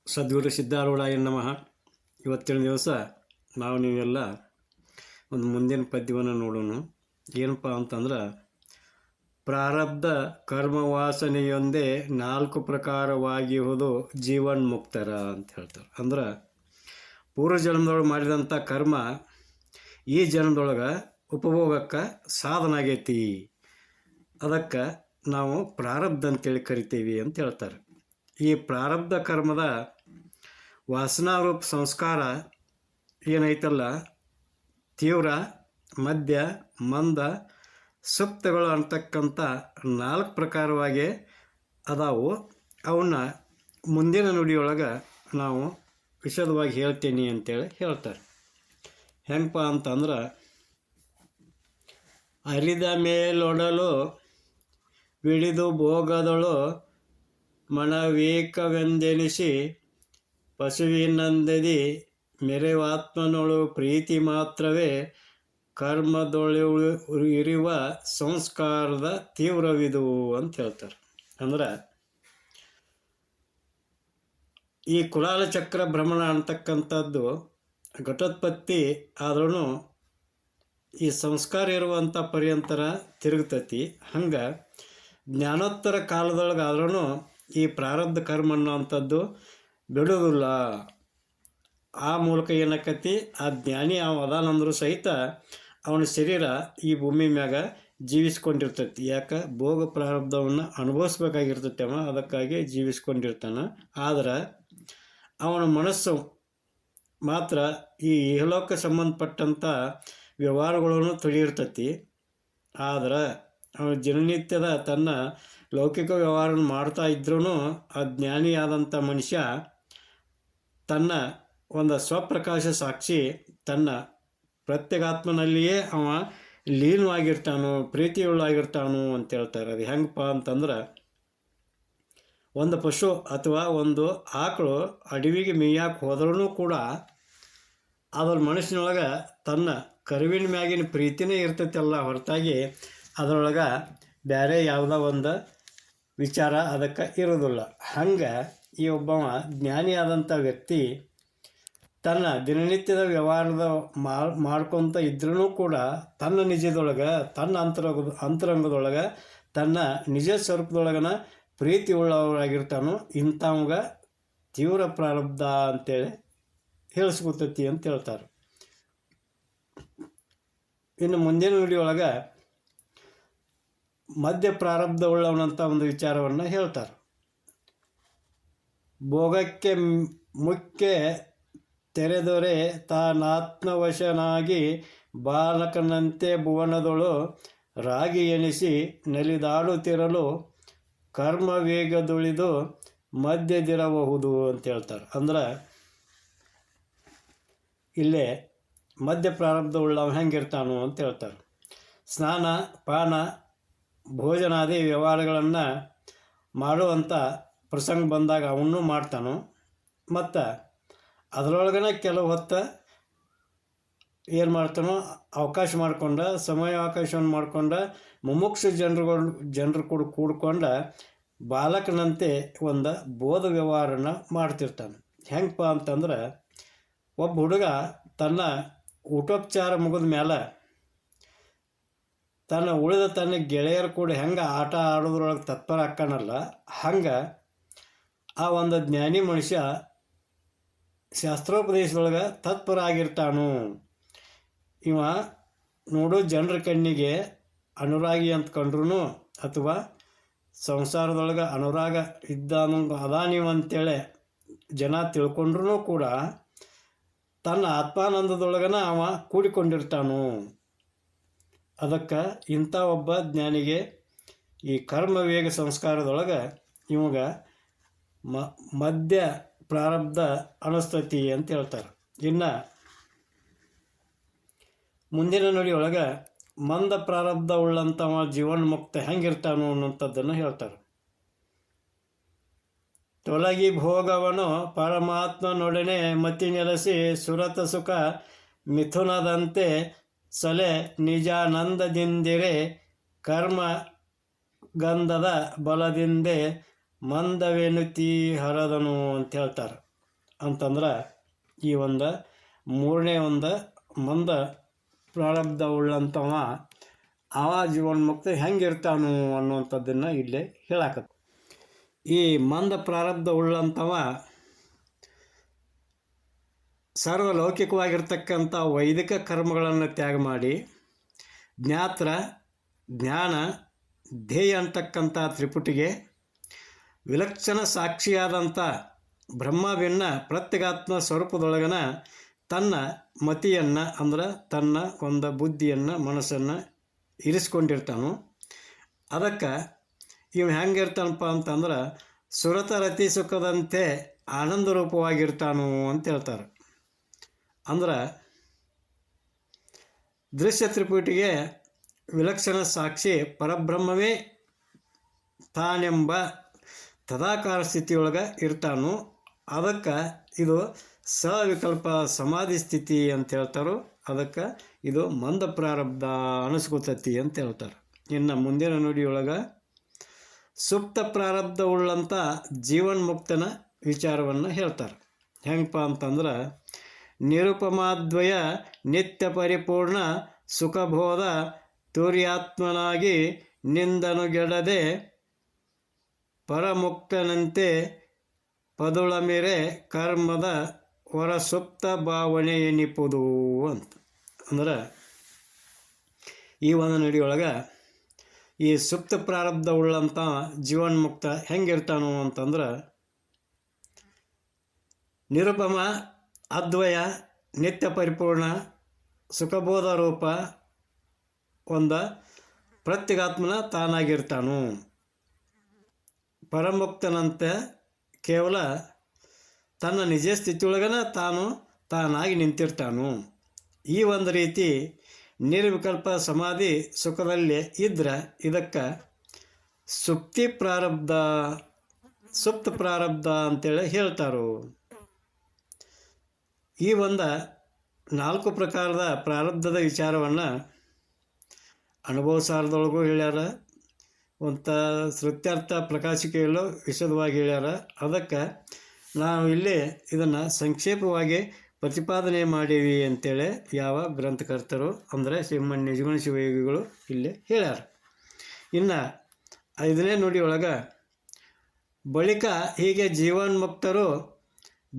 ಸದ್ಗುರು ಸಿದ್ಧಾರೂಢಾಯ ನಮಃ. ಇವತ್ತಿನ ದಿವಸ ನೀವೆಲ್ಲ ಒಂದು ಮುಂದಿನ ಪದ್ಯವನ್ನು ನೋಡೋಣ. ಏನಪ್ಪ ಅಂತಂದ್ರೆ, ಪ್ರಾರಬ್ಧ ಕರ್ಮವಾಸನೆಯೊಂದೇ 4 ಪ್ರಕಾರವಾಗಿರುವುದು ಜೀವನ್ಮುಕ್ತರ ಅಂತ ಹೇಳ್ತಾರೆ. ಅಂದ್ರೆ ಪೂರ್ವ ಜನ್ಮದೊಳಗೆ ಮಾಡಿದಂಥ ಕರ್ಮ ಈ ಜನ್ಮದೊಳಗೆ ಉಪಭೋಗಕ್ಕೆ ಸಾಧನ ಆಗೈತಿ, ಅದಕ್ಕೆ ನಾವು ಪ್ರಾರಬ್ಧ ಅಂತೇಳಿ ಕರಿತೀವಿ ಅಂತ ಹೇಳ್ತಾರೆ. ಈ ಪ್ರಾರಬ್ಧ ಕರ್ಮದ ವಾಸನಾರೂಪ ಸಂಸ್ಕಾರ ಏನೈತಲ್ಲ, ತೀವ್ರ, ಮಧ್ಯ, ಮಂದ, ಸುಪ್ತಗಳು ಅಂತಕ್ಕಂಥ 4 ಪ್ರಕಾರವಾಗಿ ಅದಾವು. ಅವನ್ನ ಮುಂದಿನ ನುಡಿಯೊಳಗೆ ನಾವು ವಿಶದವಾಗಿ ಹೇಳ್ತೀನಿ ಅಂತೇಳಿ ಹೇಳ್ತಾರೆ. ಹೆಂಗಪ್ಪ ಅಂತಂದ್ರೆ, ಅರಿದ ಮೇಲೊಡಲು ವಿಡಿದು ಭೋಗದಳು ಮನವೇಕವೆಂದೆನಿಸಿ ಪಶುವಿನಂದದಿ ಮೆರೆವಾತ್ಮನೊಳು ಪ್ರೀತಿ ಮಾತ್ರವೇ ಕರ್ಮದೊಳು ಇರುವ ಸಂಸ್ಕಾರದ ತೀವ್ರವಿದು ಅಂತ ಹೇಳ್ತಾರೆ. ಅಂದ್ರೆ ಈ ಕುಲಾಲ ಚಕ್ರ ಭ್ರಮಣ ಅಂತಕ್ಕಂಥದ್ದು ಘಟೋತ್ಪತ್ತಿ ಆದ್ರೂ ಈ ಸಂಸ್ಕಾರ ಇರುವಂಥ ಪರ್ಯಂತರ ತಿರುಗ್ತತಿ. ಹಂಗೆ ಜ್ಞಾನೋತ್ತರ ಕಾಲದೊಳಗಾದ್ರೂ ಈ ಪ್ರಾರಬ್ಧ ಕರ್ಮ ಅನ್ನೋವಂಥದ್ದು ಬಿಡೋದಿಲ್ಲ. ಆ ಮೂಲಕ ಏನಾಕತಿ, ಆ ಜ್ಞಾನಿ ಅದಾನಂದ್ರೂ ಸಹಿತ ಅವನ ಶರೀರ ಈ ಭೂಮಿ ಮ್ಯಾಗ ಜೀವಿಸ್ಕೊಂಡಿರ್ತೈತಿ. ಯಾಕೆ, ಭೋಗ ಪ್ರಾರಬ್ಧವನ್ನು ಅನುಭವಿಸ್ಬೇಕಾಗಿರ್ತೈತೆ ಅವ, ಅದಕ್ಕಾಗಿ ಜೀವಿಸ್ಕೊಂಡಿರ್ತಾನೆ. ಆದ್ರೆ ಅವನ ಮನಸ್ಸು ಮಾತ್ರ ಈ ಇಹಲೋಕ ಸಂಬಂಧಪಟ್ಟಂಥ ವ್ಯವಹಾರಗಳನ್ನು ತಿಳಿಯಿರ್ತೈತಿ. ಆದ್ರೆ ಅವನು ದಿನನಿತ್ಯದ ತನ್ನ ಲೌಕಿಕ ವ್ಯವಹಾರ ಮಾಡ್ತಾ ಇದ್ರೂ ಆ ಜ್ಞಾನಿಯಾದಂಥ ಮನುಷ್ಯ ತನ್ನ ಒಂದು ಸ್ವಪ್ರಕಾಶ ಸಾಕ್ಷಿ ತನ್ನ ಪ್ರತ್ಯೇಗಾತ್ಮನಲ್ಲಿಯೇ ಅವ ಲೀನವಾಗಿರ್ತಾನು, ಪ್ರೀತಿಯುಳ್ಳಾಗಿರ್ತಾನು ಅಂತ ಹೇಳ್ತಾರೆ. ಅದು ಹೆಂಗಪ್ಪ ಅಂತಂದ್ರೆ, ಒಂದು ಪಶು ಅಥವಾ ಒಂದು ಆಕಳು ಅಡವಿಗೆ ಮೇಯಕ್ಕೆ ಹೋದ್ರೂ ಕೂಡ ಅದರ ಮನಸ್ಸಿನೊಳಗೆ ತನ್ನ ಕರುವಿನ ಮ್ಯಾಗಿನ ಪ್ರೀತಿನೇ ಇರ್ತೈತಲ್ಲ ಹೊರತಾಗಿ ಅದರೊಳಗೆ ಬೇರೆ ಯಾವುದೋ ಒಂದು ವಿಚಾರ ಅದಕ್ಕೆ ಇರೋದಿಲ್ಲ. ಹಂಗೆ ಈ ಒಬ್ಬ ಜ್ಞಾನಿಯಾದಂಥ ವ್ಯಕ್ತಿ ತನ್ನ ದಿನನಿತ್ಯದ ವ್ಯವಹಾರದ ಮಾಡ್ಕೊತ ಇದ್ರೂ ಕೂಡ ತನ್ನ ನಿಜದೊಳಗೆ, ತನ್ನ ಅಂತರಂಗದೊಳಗೆ, ತನ್ನ ನಿಜ ಸ್ವರೂಪದೊಳಗನ ಪ್ರೀತಿ ಉಳ್ಳವರಾಗಿರ್ತಾನೋ ಇಂಥವಾಗ ತೀವ್ರ ಪ್ರಾರಬ್ಧ ಅಂತೇಳಿ ಹೇಳಿಸ್ಕೊತೈತಿ ಅಂತ ಹೇಳ್ತಾರೆ. ಇನ್ನು ಮುಂದಿನ ನುಡಿಯೊಳಗೆ ಮಧ್ಯ ಪ್ರಾರಬ್ಧ ಉಳ್ಳವನಂಥ ಒಂದು ವಿಚಾರವನ್ನು ಹೇಳ್ತಾರೆ. ಭೋಗಕ್ಕೆ ಮುಖ್ಯ ತೆರೆದೊರೆ ತಾನಾತ್ಮವಶನಾಗಿ ಬಾಲಕನಂತೆ ಭುವನದೊಳು ರಾಗಿ ಎನಿಸಿ ನಲಿದಾಡುತ್ತಿರಲು ಕರ್ಮ ವೇಗದುಳಿದು ಮಧ್ಯದಿರಬಹುದು ಅಂತ ಹೇಳ್ತಾರೆ. ಅಂದ್ರೆ ಇಲ್ಲೇ ಮಧ್ಯ ಪ್ರಾರಬ್ಧ ಉಳ್ಳವ ಹೆಂಗಿರ್ತಾನು ಅಂತ ಹೇಳ್ತಾರೆ. ಸ್ನಾನ, ಪಾನ, ಭೋಜನಾದಿ ವ್ಯವಹಾರಗಳನ್ನು ಮಾಡುವಂಥ ಪ್ರಸಂಗ ಬಂದಾಗ ಅವನ್ನೂ ಮಾಡ್ತಾನು. ಮತ್ತು ಅದರೊಳಗನೆ ಕೆಲವು ಹೊತ್ತು ಏನು ಮಾಡ್ತಾನೋ, ಅವಕಾಶ ಮಾಡ್ಕೊಂಡು, ಸಮಯಾವಕಾಶವನ್ನು ಮಾಡ್ಕೊಂಡು ಮುಮುಕ್ಷು ಜನರು ಕೂಡ ಕೂಡ್ಕೊಂಡು ಬಾಲಕನಂತೆ ಒಂದು ಬೋಧ ವ್ಯವಹಾರನ ಮಾಡ್ತಿರ್ತಾನೆ. ಹೆಂಗಪ್ಪ ಅಂತಂದ್ರೆ, ಒಬ್ಬ ಹುಡುಗ ತನ್ನ ಊಟೋಪಚಾರ ಮುಗಿದ ಮೇಲೆ ತನ್ನ ಗೆಳೆಯರು ಕೂಡ ಹೆಂಗೆ ಆಟ ಆಡೋದ್ರೊಳಗೆ ತತ್ಪರ ಹಾಕ್ಕಾನಲ್ಲ, ಹಂಗೆ ಆ ಒಂದು ಜ್ಞಾನಿ ಮನುಷ್ಯ ಶಾಸ್ತ್ರೋಪದೇಶದೊಳಗೆ ತತ್ಪರ ಆಗಿರ್ತಾನು. ಇವ ನೋಡೋ ಜನರ ಕಣ್ಣಿಗೆ ಅನುರಾಗಿ ಅಂತ ಕಂಡ್ರೂ ಅಥವಾ ಸಂಸಾರದೊಳಗೆ ಅನುರಾಗ ಅದಾನಿವ ಅಂತೇಳಿ ಜನ ತಿಳ್ಕೊಂಡ್ರೂ ಕೂಡ ತನ್ನ ಆತ್ಮಾನಂದದೊಳಗನ ಅವ ಕೂಡಿಕೊಂಡಿರ್ತಾನು. ಅದಕ್ಕೆ ಇಂಥ ಒಬ್ಬ ಜ್ಞಾನಿಗೆ ಈ ಕರ್ಮ ವೇಗ ಸಂಸ್ಕಾರದೊಳಗೆ ಇವಾಗ ಮಧ್ಯ ಪ್ರಾರಬ್ಧ ಅನಿಸ್ತತಿ ಅಂತ ಹೇಳ್ತಾರೆ. ಇನ್ನು ಮುಂದಿನ ನುಡಿಯೊಳಗೆ ಮಂದ ಪ್ರಾರಬ್ಧ ಉಳ್ಳಂಥವ ಜೀವನ್ಮುಕ್ತ ಹೆಂಗಿರ್ತಾನು ಅನ್ನೋಂಥದ್ದನ್ನು ಹೇಳ್ತಾರೆ. ತೊಲಗಿ ಭೋಗವನು ಪರಮಾತ್ಮನೊಡನೆ ಮತಿ ನೆಲೆಸಿ ಸುರತ ಸುಖ ಮಿಥುನದಂತೆ ಸೊಲೆ ನಿಜಾನಂದದಿಂದಿರೆ ಕರ್ಮ ಗಂಧದ ಬಲದಿಂದೆ ಮಂದವೆನುತಿ ಹರದನು ಅಂತ ಹೇಳ್ತಾರೆ. ಅಂತಂದ್ರೆ ಈ ಒಂದು ಮೂರನೇ ಒಂದು ಮಂದ ಪ್ರಾರಬ್ಧ ಉಳ್ಳಂಥವ ಅವ ಜೀವನ್ಮುಕ್ತ ಹೆಂಗಿರ್ತಾನು ಅನ್ನುವಂಥದ್ದನ್ನು ಇಲ್ಲೇ ಹೇಳಾಕತ್ತ. ಈ ಮಂದ ಪ್ರಾರಬ್ಧ ಉಳ್ಳಂಥವ ಸರ್ವಲೌಕಿಕವಾಗಿರ್ತಕ್ಕಂಥ ವೈದಿಕ ಕರ್ಮಗಳನ್ನು ತ್ಯಾಗ ಮಾಡಿ ಜ್ಞಾತ್ರ ಜ್ಞಾನ ಧ್ಯೇಯ ಅಂತಕ್ಕಂಥ ತ್ರಿಪುಟಿಗೆ ವಿಲಕ್ಷಣ ಸಾಕ್ಷಿಯಾದಂಥ ಬ್ರಹ್ಮವಿನ್ನ ಪ್ರತ್ಯಗಾತ್ಮ ಸ್ವರೂಪದೊಳಗನ ತನ್ನ ಮತಿಯನ್ನು ಅಂದ್ರೆ ತನ್ನ ಒಂದು ಬುದ್ಧಿಯನ್ನು ಮನಸ್ಸನ್ನು ಇರಿಸ್ಕೊಂಡಿರ್ತಾನು. ಅದಕ್ಕೆ ಇವು ಹೆಂಗಿರ್ತಾನಪ್ಪ ಅಂತಂದ್ರೆ ಸುರತ ರತಿ ಸುಖದಂತೆ ಆನಂದ ರೂಪವಾಗಿರ್ತಾನು ಅಂತ ಹೇಳ್ತಾರೆ. ಅಂದ್ರೆ ದೃಶ್ಯ ತ್ರಿಪುಟಿಗೆ ವಿಲಕ್ಷಣ ಸಾಕ್ಷಿ ಪರಬ್ರಹ್ಮವೇ ತಾನೆಂಬ ತದಾಕಾರ ಸ್ಥಿತಿಯೊಳಗೆ ಇರ್ತಾನು. ಅದಕ್ಕೆ ಇದು ಸವಿಕಲ್ಪ ಸಮಾಧಿ ಸ್ಥಿತಿ ಅಂತ ಹೇಳ್ತಾರೋ. ಅದಕ್ಕೆ ಇದು ಮಂದ ಪ್ರಾರಬ್ಧ ಅನಿಸ್ಕೊತತಿ ಅಂತ ಹೇಳ್ತಾರೆ. ಇನ್ನು ಮುಂದಿನ ನುಡಿಯೊಳಗೆ ಸುಪ್ತ ಪ್ರಾರಬ್ಧ ಉಳ್ಳಂಥ ಜೀವನ್ಮುಕ್ತನ ವಿಚಾರವನ್ನು ಹೇಳ್ತಾರೆ. ಹೆಂಗಪ್ಪ ಅಂತಂದ್ರೆ ನಿರುಪಮಾದ್ವಯ ನಿತ್ಯ ಪರಿಪೂರ್ಣ ಸುಖಬೋಧ ತುರ್ಯಾತ್ಮನಾಗಿ ನಿಂದನುಗೆಡದೆ ಪರಮುಕ್ತನಂತೆ ಪದುಳಮಿರೆ ಕರ್ಮದ ಹೊರ ಸುಪ್ತ ಭಾವನೆ ಎನಿಪುದು ಅಂತ. ಅಂದ್ರೆ ಈ ಒಂದು ನುಡಿಯೊಳಗೆ ಈ ಸುಪ್ತ ಪ್ರಾರಬ್ಧ ಉಳ್ಳಂಥ ಜೀವನ್ಮುಕ್ತ ಹೆಂಗಿರ್ತಾನು ಅಂತಂದ್ರೆ ನಿರುಪಮ ಅದ್ವಯ ನಿತ್ಯ ಪರಿಪೂರ್ಣ ಸುಖಬೋಧ ರೂಪ ಒಂದು ಪ್ರತ್ಯಗಾತ್ಮನ ತಾನಾಗಿರ್ತಾನು. ಪರಮುಕ್ತನಂತೆ ಕೇವಲ ತನ್ನ ನಿಜ ಸ್ಥಿತಿಯೊಳಗನ ತಾನಾಗಿ ನಿಂತಿರ್ತಾನು. ಈ ಒಂದು ರೀತಿ ನಿರ್ವಿಕಲ್ಪ ಸಮಾಧಿ ಸುಖದಲ್ಲಿ ಇದ್ರೆ ಇದಕ್ಕೆ ಸುಪ್ತ ಪ್ರಾರಬ್ಧ ಅಂತೇಳಿ ಹೇಳ್ತಾರೋ. ಈ ಒಂದು 4 ಪ್ರಕಾರದ ಪ್ರಾರಬ್ಧದ ವಿಚಾರವನ್ನು ಅನುಭವ ಸಾರದೊಳಗೂ ಹೇಳ್ಯಾರ, ಒಂದು ಶ್ರುತ್ಯರ್ಥ ಪ್ರಕಾಶಿಕೆಯಲ್ಲೂ ವಿಶದವಾಗಿ ಹೇಳ್ಯಾರ. ಅದಕ್ಕೆ ನಾವು ಇಲ್ಲಿ ಇದನ್ನು ಸಂಕ್ಷೇಪವಾಗಿ ಪ್ರತಿಪಾದನೆ ಮಾಡೀವಿ ಅಂತೇಳಿ ಯಾವ ಗ್ರಂಥಕರ್ತರು ಅಂದರೆ ಶ್ರೀಮನ್ ನಿಜಗುಣ ಶಿವಯೋಗಿಗಳು ಇಲ್ಲಿ ಹೇಳ್ಯಾರ. ಇನ್ನು 5ನೇ ನುಡಿಯೊಳಗೆ ಬಳಿಕ ಹೀಗೆ ಜೀವನ್ಮುಕ್ತರು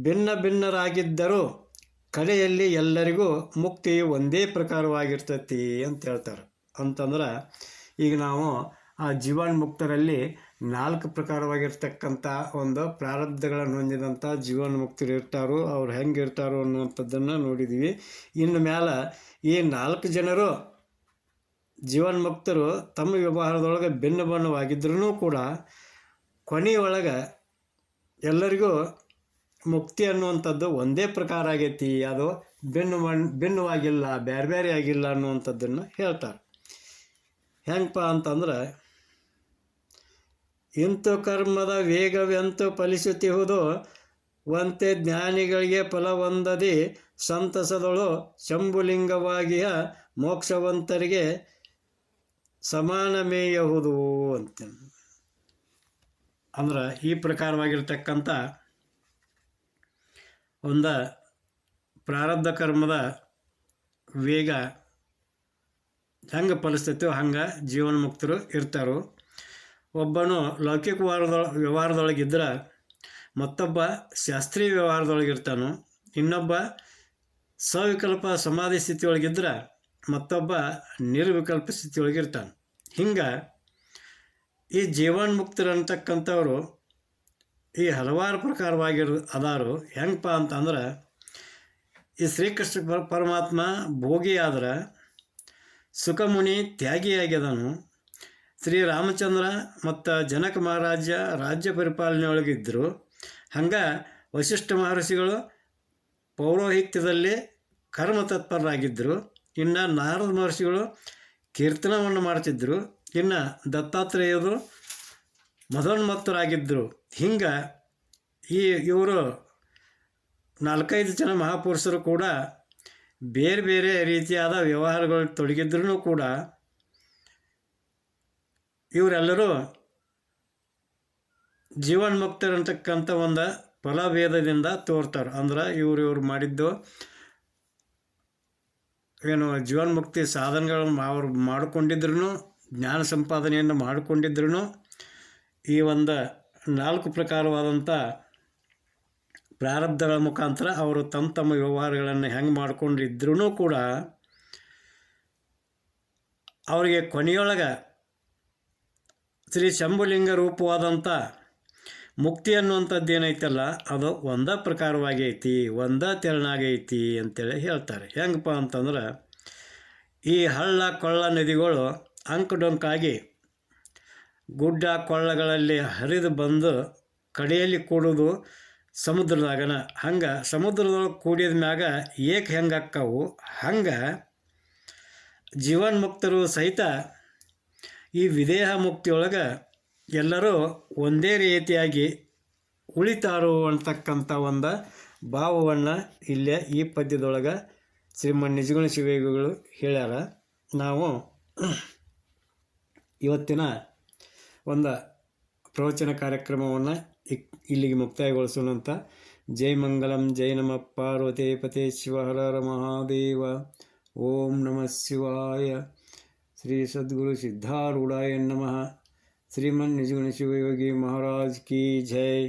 ಭಿನ್ನ ಭಿನ್ನರಾಗಿದ್ದರೂ ಕಡೆಯಲ್ಲಿ ಎಲ್ಲರಿಗೂ ಮುಕ್ತಿಯು ಒಂದೇ ಪ್ರಕಾರವಾಗಿರ್ತೈತಿ ಅಂತ ಹೇಳ್ತಾರೆ. ಅಂತಂದ್ರೆ ಈಗ ನಾವು ಆ ಜೀವನ್ಮುಕ್ತರಲ್ಲಿ 4 ಪ್ರಕಾರವಾಗಿರ್ತಕ್ಕಂಥ ಒಂದು ಪ್ರಾರಬ್ಧಗಳನ್ನು ಹೊಂದಿದಂಥ ಜೀವನ್ಮುಕ್ತರು ಇರ್ತಾರೋ. ಅವ್ರು ಹೆಂಗಿರ್ತಾರೋ ಅನ್ನುವಂಥದ್ದನ್ನು ನೋಡಿದ್ವಿ. ಇನ್ನು ಮೇಲೆ ಈ 4 ಜನರು ಜೀವನ್ಮುಕ್ತರು ತಮ್ಮ ವ್ಯವಹಾರದೊಳಗೆ ಭಿನ್ನ ಭಿನ್ನವಾಗಿದ್ರೂ ಕೂಡ ಕೊನೆಯೊಳಗೆ ಎಲ್ಲರಿಗೂ ಮುಕ್ತಿ ಅನ್ನುವಂಥದ್ದು ಒಂದೇ ಪ್ರಕಾರ ಆಗೈತಿ. ಅದು ಭಿನ್ನವಾಗಿಲ್ಲ, ಬೇರೆ ಬೇರೆ ಆಗಿಲ್ಲ ಅನ್ನುವಂಥದ್ದನ್ನು ಹೇಳ್ತಾರೆ. ಹೆಂಗಪ್ಪ ಅಂತಂದ್ರೆ ಇಂತು ಕರ್ಮದ ವೇಗವೆಂತು ಫಲಿಸುತ್ತಿಹುದು ವಂತೆ ಜ್ಞಾನಿಗಳಿಗೆ ಫಲವೊಂದದಿ ಸಂತಸದಳು ಶಂಭುಲಿಂಗವಾಗಿಯ ಮೋಕ್ಷವಂತರಿಗೆ ಸಮಾನಮೇಯಹುದು ಅಂತ. ಅಂದ್ರೆ ಈ ಪ್ರಕಾರವಾಗಿರ್ತಕ್ಕಂಥ ಒಂದು ಪ್ರಾರಬ್ಧ ಕರ್ಮದ ವೇಗ ಹೆಂಗೆ ಫಲಿಸ್ತೈತೋ ಹಂಗೆ ಜೀವನ್ಮುಕ್ತರು ಇರ್ತಾರೋ. ಒಬ್ಬನು ಲೌಕಿಕ ವ್ಯವಹಾರದೊಳಗಿದ್ರೆ ಮತ್ತೊಬ್ಬ ಶಾಸ್ತ್ರೀಯ ವ್ಯವಹಾರದೊಳಗಿರ್ತಾನೋ. ಇನ್ನೊಬ್ಬ ಸವಿಕಲ್ಪ ಸಮಾಧಿ ಸ್ಥಿತಿಯೊಳಗಿದ್ರೆ ಮತ್ತೊಬ್ಬ ನಿರ್ವಿಕಲ್ಪ ಸ್ಥಿತಿಯೊಳಗಿರ್ತಾನೆ. ಹಿಂಗೆ ಈ ಜೀವನ್ಮುಕ್ತರು ಅಂತಕ್ಕಂಥವ್ರು ಈ ಹಲವಾರು ಅದಾರು. ಹೆಂಗಪ್ಪ ಅಂತಂದ್ರೆ ಈ ಶ್ರೀಕೃಷ್ಣ ಪರಮಾತ್ಮ ಭೋಗಿ ಆದ್ರೆ ಸುಖಮುನಿ ತ್ಯಾಗಿಯಾಗ್ಯದನು. ಶ್ರೀರಾಮಚಂದ್ರ ಮತ್ತು ಜನಕ ಮಹಾರಾಜ ರಾಜ್ಯ ಪರಿಪಾಲನೆಯೊಳಗಿದ್ದರು. ಹಂಗೆ ವಶಿಷ್ಠ ಮಹರ್ಷಿಗಳು ಪೌರೋಹಿತ್ಯದಲ್ಲಿ ಕರ್ಮ ತತ್ಪರರಾಗಿದ್ದರು. ಇನ್ನು ನಾರದ ಮಹರ್ಷಿಗಳು ಕೀರ್ತನವನ್ನು ಮಾಡ್ತಿದ್ದರು. ಇನ್ನು ದತ್ತಾತ್ರೇಯರು ಮದೋನ್ಮತ್ತರಾಗಿದ್ದರು. ಹಿಂಗೆ ಇವರು 4-5 ಜನ ಮಹಾಪುರುಷರು ಕೂಡ ಬೇರೆ ಬೇರೆ ರೀತಿಯಾದ ವ್ಯವಹಾರಗಳು ತೊಡಗಿದ್ರೂ ಕೂಡ ಇವರೆಲ್ಲರೂ ಜೀವನ್ಮುಕ್ತರಂತಕ್ಕಂಥ ಒಂದು ಫಲಭೇದದಿಂದ ತೋರ್ತಾರೆ. ಅಂದ್ರೆ ಇವ್ರು ಮಾಡಿದ್ದು ಏನು ಜೀವನ್ಮುಕ್ತಿ ಸಾಧನಗಳನ್ನು ಅವ್ರು ಮಾಡಿಕೊಂಡಿದ್ರು, ಜ್ಞಾನ ಸಂಪಾದನೆಯನ್ನು ಮಾಡಿಕೊಂಡಿದ್ರು, ಈ ಒಂದು 4 ಪ್ರಕಾರವಾದಂಥ ಪ್ರಾರಬ್ಧಗಳ ಮುಖಾಂತರ ಅವರು ತಮ್ಮ ವ್ಯವಹಾರಗಳನ್ನು ಹೆಂಗೆ ಮಾಡಿಕೊಂಡಿದ್ರೂ ಕೂಡ ಅವರಿಗೆ ಕೊನೆಯೊಳಗೆ ಶ್ರೀ ಶಂಭುಲಿಂಗ ರೂಪವಾದಂಥ ಮುಕ್ತಿ ಅನ್ನುವಂಥದ್ದು ಏನೈತಲ್ಲ ಅದು ಒಂದೇ ಪ್ರಕಾರವಾಗಿ ಐತಿ, ಒಂದೇ ತೆರನಾಗೈತಿ ಅಂತೇಳಿ ಹೇಳ್ತಾರೆ. ಹೆಂಗಪ್ಪ ಅಂತಂದ್ರೆ ಈ ಹಳ್ಳ ಕೊಳ್ಳ ನದಿಗಳು ಅಂಕುಡೊಂಕಾಗಿ ಗುಡ್ಡ ಕೊಳ್ಳಗಳಲ್ಲಿ ಹರಿದು ಬಂದು ಕಡೆಯಲ್ಲಿ ಕೂಡೋದು ಸಮುದ್ರದಾಗನ. ಹಂಗೆ ಸಮುದ್ರದೊಳಗೆ ಕೂಡಿದ ಮ್ಯಾಗ ಏಕೆ ಹೆಂಗೆ ಅಕ್ಕವು, ಹಂಗೆ ಜೀವನ್ಮುಕ್ತರು ಸಹಿತ ಈ ವಿದೇಹ ಮುಕ್ತಿಯೊಳಗೆ ಎಲ್ಲರೂ ಒಂದೇ ರೀತಿಯಾಗಿ ಉಳಿತಾರೋ ಅಂತಕ್ಕಂಥ ಒಂದು ಭಾವವನ್ನು ಇಲ್ಲೇ ಈ ಪದ್ಯದೊಳಗೆ ಶ್ರೀಮನ್ ನಿಜಗುಣ ಶಿವಯೋಗಿಗಳು ಹೇಳ್ಯಾರ. ನಾವು ಇವತ್ತಿನ ಒಂದು ಪ್ರವಚನ ಕಾರ್ಯಕ್ರಮವನ್ನು ಇಲ್ಲಿಗೆ ಮುಕ್ತಾಯಗೊಳಿಸೋಣಂತ. ಜೈ ಮಂಗಲಂ, ಜೈ ನಮಃ ಪಾರ್ವತಿ ಪತೆ ಶಿವ ಹರ ಹರ ಮಹಾದೇವ. ಓಂ ನಮಃ ಶಿವಾಯ. ಶ್ರೀ ಸದ್ಗುರು ಸಿದ್ಧಾರೂಢಾಯ ನಮಃ. श्रीमन निजगुण शिवयोगी महाराज की जय।